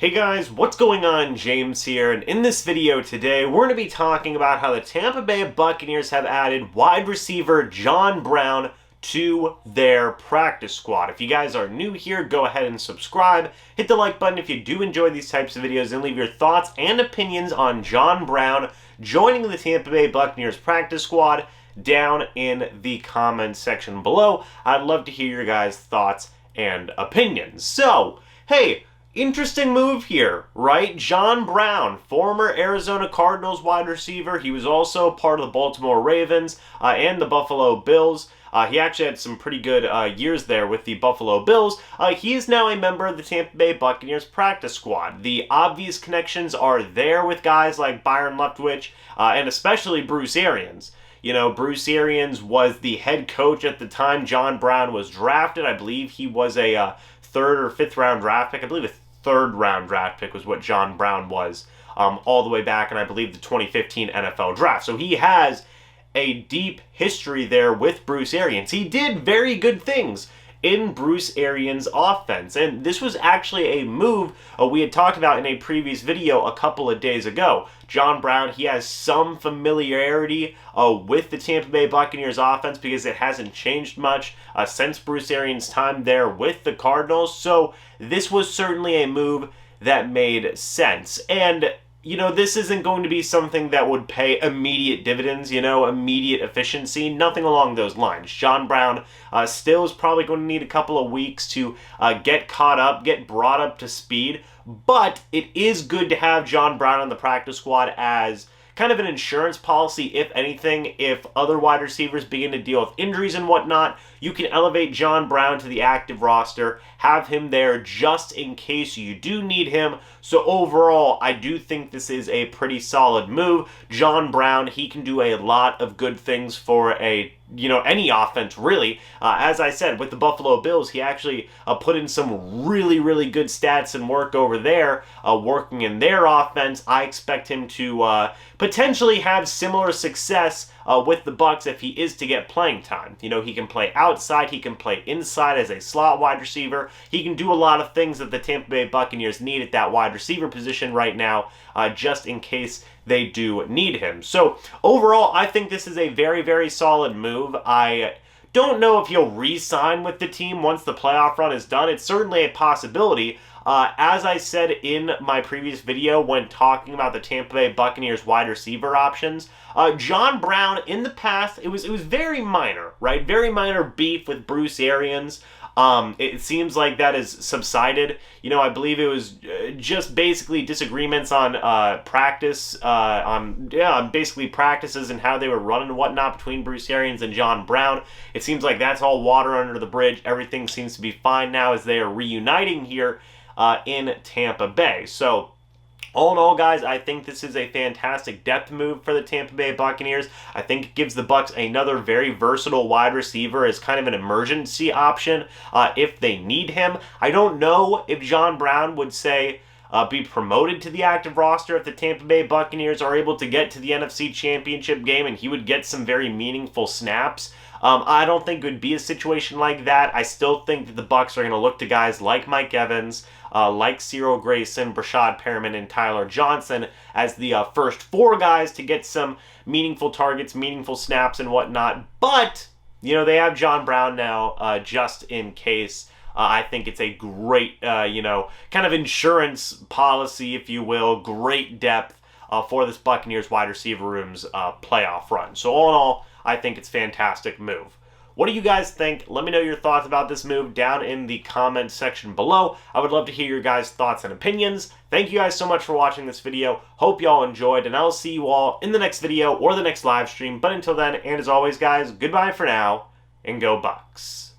Hey guys, what's going on? James here, and in this video today, we're going to be talking about how the Tampa Bay Buccaneers have added wide receiver John Brown to their practice squad. If you guys are new here, go ahead and subscribe. Hit the like button if you do enjoy these types of videos, and leave your thoughts and opinions on John Brown joining the Tampa Bay Buccaneers practice squad down in the comments section below. I'd love to hear your guys' thoughts and opinions. So, hey, interesting move here, right? John Brown, former Arizona Cardinals wide receiver. He was also part of the Baltimore Ravens and the Buffalo Bills. He actually had some pretty good years there with the Buffalo Bills. He is now a member of the Tampa Bay Buccaneers practice squad. The obvious connections are there with guys like Byron Leftwich and especially Bruce Arians. You know, Bruce Arians was the head coach at the time John Brown was drafted. I believe he was a third or fifth round draft pick. I believe a third round draft pick was what John Brown was all the way back in, I believe, the 2015 NFL draft. So he has a deep history there with Bruce Arians. He did very good things in Bruce Arians' offense, and this was actually a move we had talked about in a previous video a couple of days ago. John Brown, he has some familiarity with the Tampa Bay Buccaneers offense because it hasn't changed much since Bruce Arians' time there with the Cardinals, so this was certainly a move that made sense. And you know, this isn't going to be something that would pay immediate dividends, you know, immediate efficiency, nothing along those lines. John Brown still is probably going to need a couple of weeks to get caught up, get brought up to speed, but it is good to have John Brown on the practice squad as kind of an insurance policy. If anything, if other wide receivers begin to deal with injuries and whatnot, you can elevate John Brown to the active roster, have him there just in case you do need him. So overall, I do think this is a pretty solid move. John Brown, he can do a lot of good things for any offense, really. As I said, with the Buffalo Bills, he actually put in some really, really good stats and work over there, working in their offense. I expect him to potentially have similar success with the Bucs if he is to get playing time. You know, he can play outside, he can play inside as a slot wide receiver. He can do a lot of things that the Tampa Bay Buccaneers need at that wide receiver position right now, just in case they do need him. So overall, I think this is a very, very solid move. I don't know if he'll re-sign with the team once the playoff run is done. It's certainly a possibility. As I said in my previous video when talking about the Tampa Bay Buccaneers wide receiver options, John Brown in the past, it was very minor, right? Very minor beef with Bruce Arians. It seems like that has subsided. You know, I believe it was just basically disagreements on practice, on basically practices and how they were run and whatnot between Bruce Arians and John Brown. It seems like that's all water under the bridge. Everything seems to be fine now as they are reuniting here in Tampa Bay. So all in all, guys, I think this is a fantastic depth move for the Tampa Bay Buccaneers. I think it gives the Bucs another very versatile wide receiver as kind of an emergency option if they need him. I don't know if John Brown would say be promoted to the active roster if the Tampa Bay Buccaneers are able to get to the NFC Championship game and he would get some very meaningful snaps. I don't think it would be a situation like that. I still think that the Bucs are going to look to guys like Mike Evans, like Cyril Grayson, Brashad Perriman, and Tyler Johnson as the first four guys to get some meaningful targets, meaningful snaps, and whatnot. But, you know, they have John Brown now just in case. I think it's a great, kind of insurance policy, if you will, great depth for this Buccaneers wide receiver room's playoff run. So all in all, I think it's a fantastic move. What do you guys think? Let me know your thoughts about this move down in the comments section below. I would love to hear your guys' thoughts and opinions. Thank you guys so much for watching this video. Hope y'all enjoyed, and I'll see you all in the next video or the next live stream. But until then, and as always, guys, goodbye for now, and go Bucs.